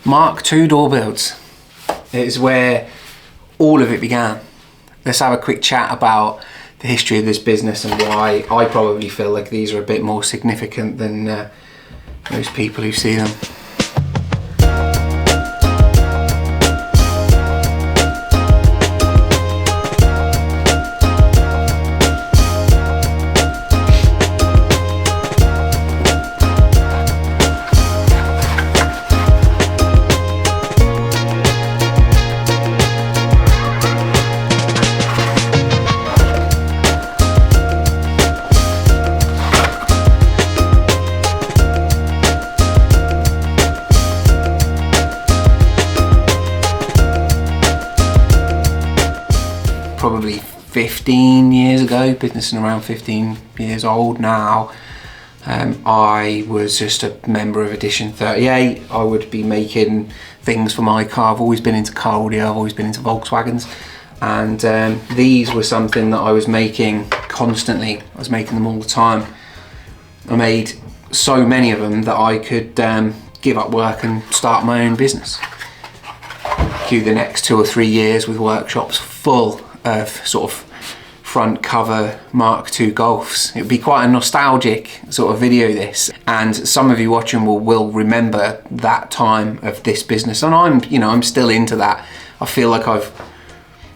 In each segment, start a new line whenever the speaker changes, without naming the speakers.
Mark II door builds. It's where all of it began. Let's have a quick chat about the history of this business and why I probably feel like these are a bit more significant than most people who see them. Probably 15 years ago, business is around 15 years old now. I was just a member of Edition 38. I would be making things for my car. I've always been into car audio, I've always been into Volkswagens, and these were something that I was making constantly. I was making them all the time. I made so many of them that I could give up work and start my own business. Cue the next 2 or 3 years with workshops full of sort of front cover Mark II Golfs. It would be quite a nostalgic sort of video, this, and some of you watching will remember that time of this business, and I'm still into that. I feel like I've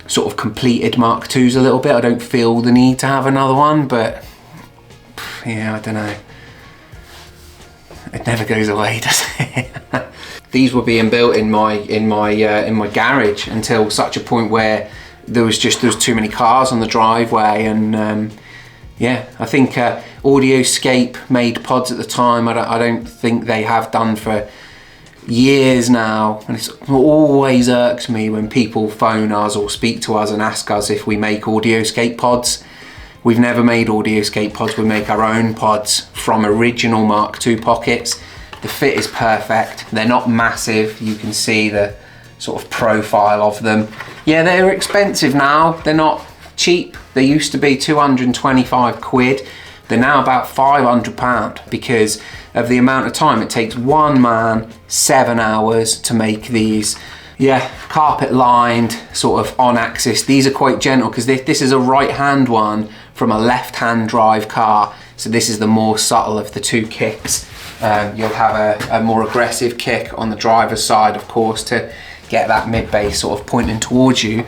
sort of completed Mark IIs a little bit. I don't feel the need to have another one, but yeah, I don't know. It never goes away, does it? These were being built in my garage until such a point where there was too many cars on the driveway, and yeah, I think Audioscape made pods at the time. I don't think they have done for years now, and it always irks me when people phone us or speak to us and ask us if we make Audioscape pods. We've never made Audioscape pods. We make our own pods from original Mark II pockets. The fit is perfect. They're not massive. You can see the sort of profile of them. Yeah, they're expensive now. They're not cheap. They used to be 225 quid. They're now about £500 because of the amount of time it takes one man 7 hours to make these. Yeah, carpet lined, sort of on axis. These are quite gentle because this is a right hand one from a left hand drive car. So this is the more subtle of the two kicks. You'll have a more aggressive kick on the driver's side, of course, to get that mid-bass sort of pointing towards you.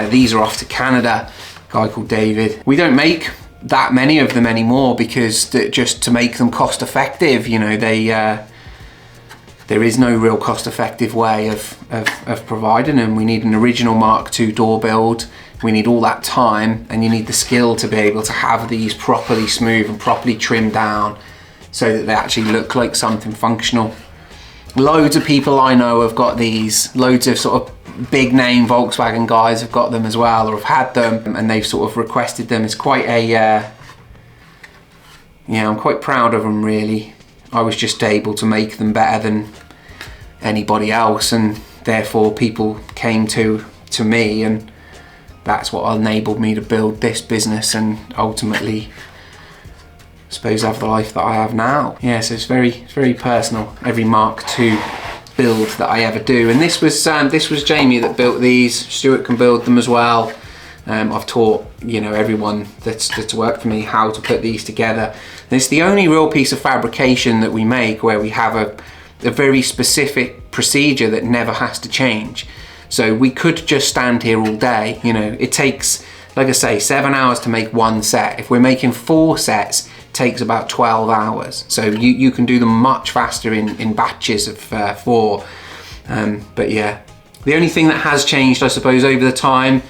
These are off to Canada, a guy called David. We don't make that many of them anymore because just to make them cost effective, you know, there is no real cost effective way of providing them. We need an original Mark II door build. We need all that time, and you need the skill to be able to have these properly smooth and properly trimmed down so that they actually look like something functional. Loads of people I know have got these. Loads of sort of big name Volkswagen guys have got them as well, or have had them, and they've sort of requested them. It's quite a, yeah, I'm quite proud of them, really. I was just able to make them better than anybody else, and therefore people came to me, and that's what enabled me to build this business and ultimately, I suppose, have the life that I have now. Yeah, so it's very personal, every Mark II build that I ever do. And this was Jamie that built these. Stuart can build them as well. I've taught, you know, everyone that's worked for me how to put these together. And it's the only real piece of fabrication that we make where we have a very specific procedure that never has to change. So we could just stand here all day. You know, it takes, like I say, 7 hours to make one set. If we're making 4 sets, it takes about 12 hours. So you can do them much faster in batches of 4. But yeah, the only thing that has changed, I suppose, over the time,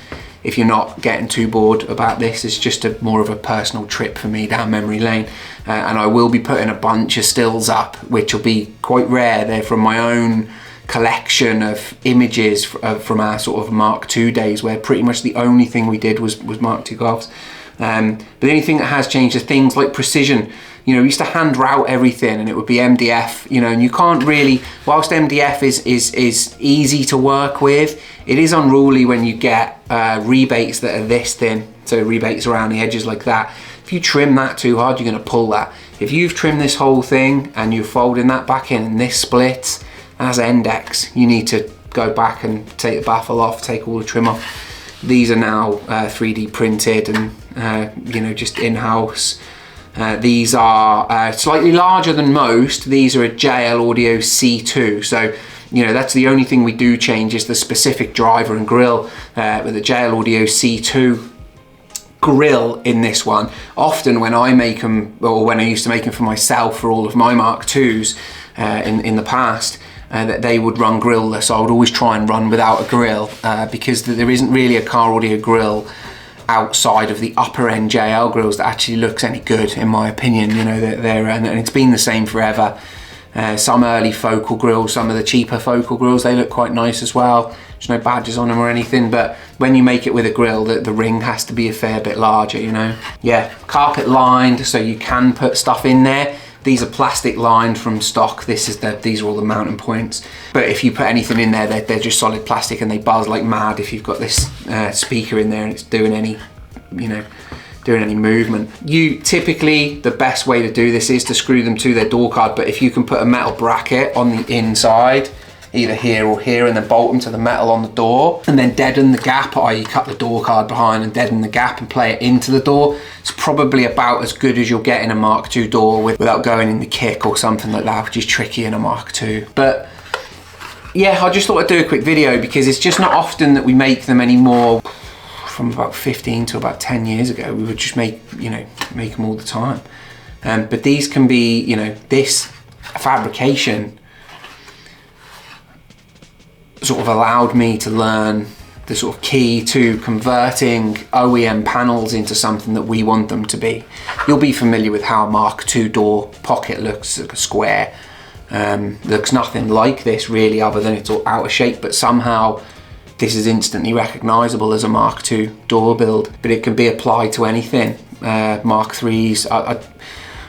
if you're not getting too bored about this, is just more of a personal trip for me down memory lane. And I will be putting a bunch of stills up, which will be quite rare. They're from my own collection of images from our sort of Mark II days, where pretty much the only thing we did was Mark II Golfs. But the only thing that has changed is things like precision. You know, we used to hand route everything, and it would be MDF, you know, and you can't really, whilst MDF is easy to work with, it is unruly when you get rebates that are this thin, so rebates around the edges like that. If you trim that too hard, you're going to pull that. If you've trimmed this whole thing and you're folding that back in and this splits, as index, you need to go back and take the baffle off, take all the trim off. These are now 3D printed and you know, just in-house. These are slightly larger than most. These are a JL Audio C2, so you know, that's the only thing we do change is the specific driver and grille with the JL Audio C2 grill in this one. Often when I make them, or when I used to make them for myself for all of my Mark IIs in the past, that they would run grille-less. So I would always try and run without a grill because there isn't really a car audio grill outside of the upper end JL grills that actually looks any good, in my opinion. You know, and it's been the same forever. Some early focal grills, some of the cheaper focal grills, they look quite nice as well. There's no badges on them or anything, but when you make it with a grill, the ring has to be a fair bit larger, you know. Yeah, carpet lined, so you can put stuff in there. These are plastic lined from stock. These are all the mounting points. But if you put anything in there, they're just solid plastic and they buzz like mad if you've got this speaker in there and it's doing any, you know, doing any movement. You typically, the best way to do this is to screw them to their door card, but if you can put a metal bracket on the inside, either here or here, and then bolt them to the metal on the door, and then deaden the gap, i.e. cut the door card behind and deaden the gap and play it into the door, it's probably about as good as you'll get in a Mark II door without going in the kick or something like that, which is tricky in a Mark II. But yeah, I just thought I'd do a quick video because it's just not often that we make them anymore. From about 15 to about 10 years ago, we would just make them all the time. But these can be, you know, this fabrication sort of allowed me to learn the sort of key to converting OEM panels into something that we want them to be. You'll be familiar with how a Mark II door pocket looks, like a square. Looks nothing like this really, other than it's all out of shape, but somehow this is instantly recognizable as a Mark II door build, but it can be applied to anything. Mark IIIs,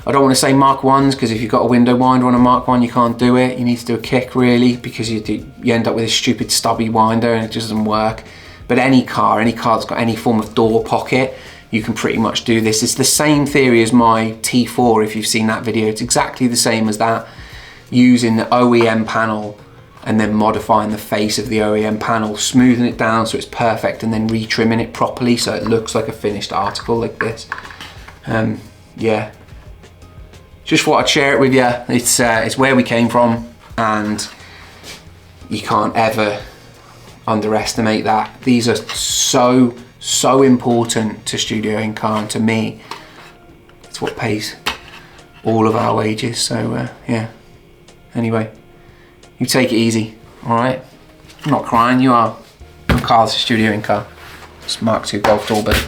I don't want to say Mark I's, because if you've got a window winder on a Mark I, you can't do it. You need to do a kick really, because you end up with a stupid stubby winder and it just doesn't work. But any car that's got any form of door pocket, you can pretty much do this. It's the same theory as my T4, if you've seen that video. It's exactly the same as that, using the OEM panel and then modifying the face of the OEM panel, smoothing it down so it's perfect, and then retrimming it properly so it looks like a finished article like this. Yeah, just thought I'd share it with you. It's where we came from, and you can't ever underestimate that. These are so important to Studio In-Car, and to me, it's what pays all of our wages. So yeah, anyway, you take it easy, all right? I'm not crying, you are. I'm Carl's Studio In-Car. It's Mark II Golf Door build.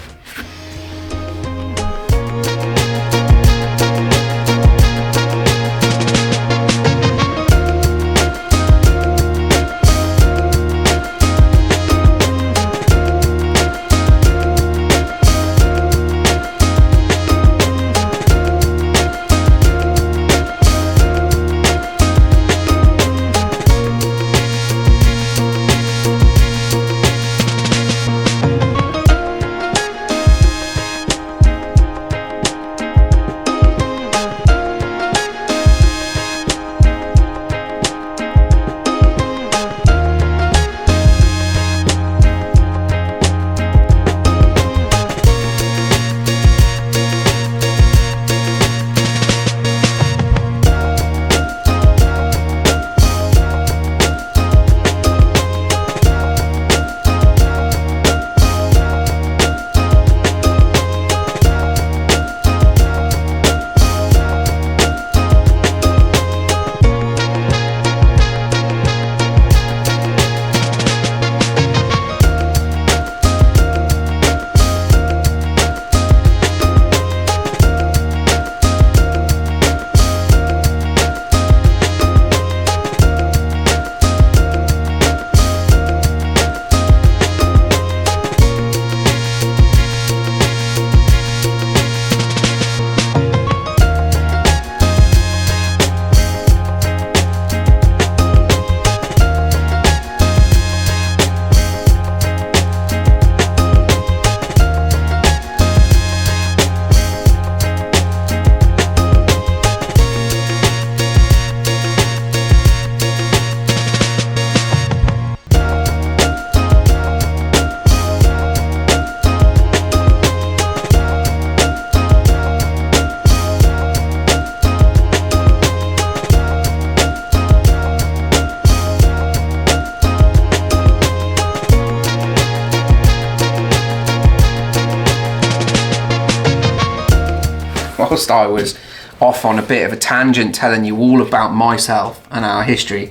whilst I was off on a bit of a tangent telling you all about myself and our history,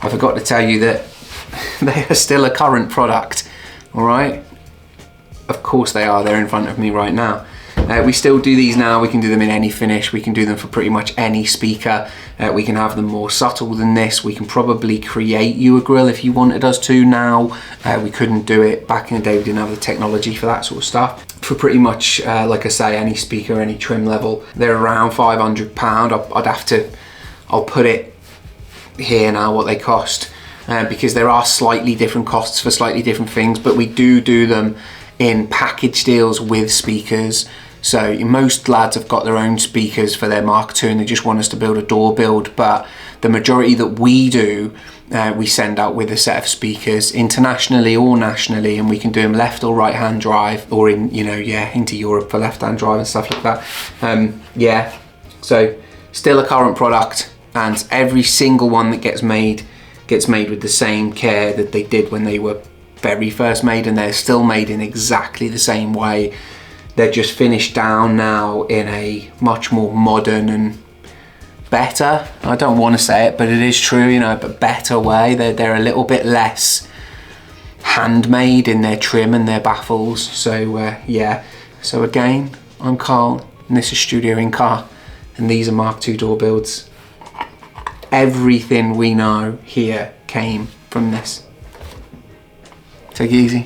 I forgot to tell you that they are still a current product, all right? Of course they are, they're in front of me right now. We still do these now. We can do them in any finish. We can do them for pretty much any speaker. We can have them more subtle than this. We can probably create you a grill if you wanted us to now. We couldn't do it back in the day. We didn't have the technology for that sort of stuff. For pretty much, like I say, any speaker, any trim level, they're around £500. I'll put it here now what they cost, because there are slightly different costs for slightly different things, but we do them in package deals with speakers. So most lads have got their own speakers for their Mark II and they just want us to build a door build, but the majority that we do, we send out with a set of speakers internationally or nationally, and we can do them left or right hand drive, or in, you know, into Europe for left hand drive and stuff like that. So still a current product, and every single one that gets made with the same care that they did when they were very first made, and they're still made in exactly the same way. They're just finished down now in a much more modern and better, I don't want to say it, but it is true, you know, but better way. They're a little bit less handmade in their trim and their baffles. So so again, I'm Carl and this is Studio in Car, and these are Mark II door builds. Everything we know here came from this. Take it easy.